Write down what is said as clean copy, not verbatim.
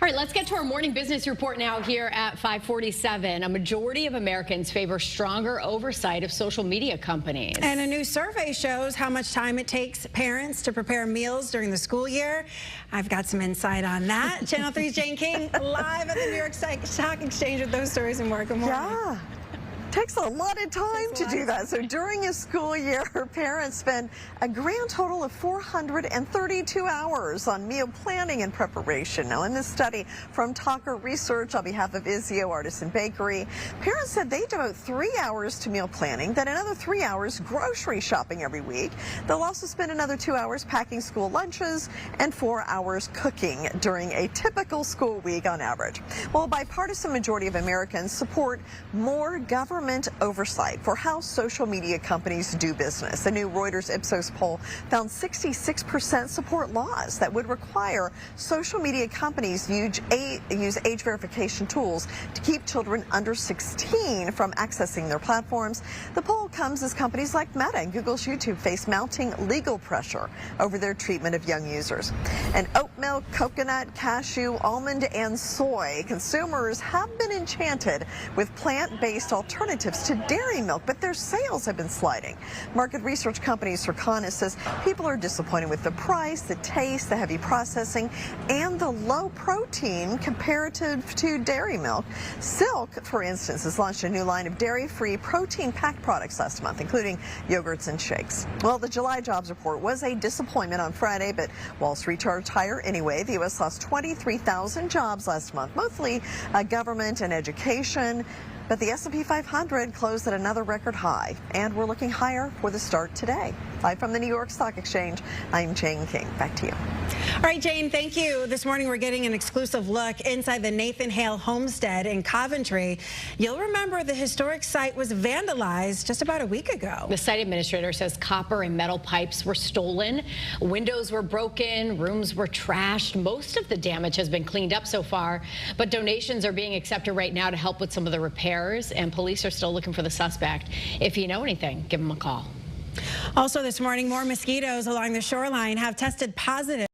All right, let's get to our morning business report now here at 5:47. A majority of Americans favor stronger oversight of social media companies. And a new survey shows how much time it takes parents to prepare meals during the school year. I've got some insight on that. Channel 3's Jane King live at the New York Stock Exchange with those stories and more. Good morning. Yeah. Takes a lot of time to do that. So during a school year, parents spend a grand total of 432 hours on meal planning and preparation. Now, in this study from Talker Research on behalf of Izio Artisan Bakery, parents said they devote 3 hours to meal planning, then another 3 hours grocery shopping every week. They'll also spend another 2 hours packing school lunches and 4 hours cooking during a typical school week on average. Well, a bipartisan majority of Americans support more government oversight for how social media companies do business. A new Reuters Ipsos poll found 66% support laws that would require social media companies use age verification tools to keep children under 16 from accessing their platforms. The poll comes as companies like Meta and Google's YouTube face mounting legal pressure over their treatment of young users. And oat milk, coconut, cashew, almond, and soy. Consumers have been enchanted with plant-based alternatives to dairy milk, but their sales have been sliding. Market research company Circana says people are disappointed with the price, the taste, the heavy processing, and the low protein comparative to dairy milk. Silk, for instance, has launched a new line of dairy-free protein-packed products last month, including yogurts and shakes. Well, the July jobs report was a disappointment on Friday, but Wall Street charged higher anyway. The U.S. lost 23,000 jobs last month, mostly government and education. But the S&P 500 closed at another record high, and we're looking higher for the start today. Live from the New York Stock Exchange, I'm Jane King. Back to you. All right, Jane, thank you. This morning we're getting an exclusive look inside the Nathan Hale homestead in Coventry. You'll remember the historic site was vandalized just about a week ago. The site administrator says copper and metal pipes were stolen, windows were broken, rooms were trashed. Most of the damage has been cleaned up so far, but donations are being accepted right now to help with some of the repairs, and police are still looking for the suspect. If you know anything, give them a call. Also this morning, more mosquitoes along the shoreline have tested positive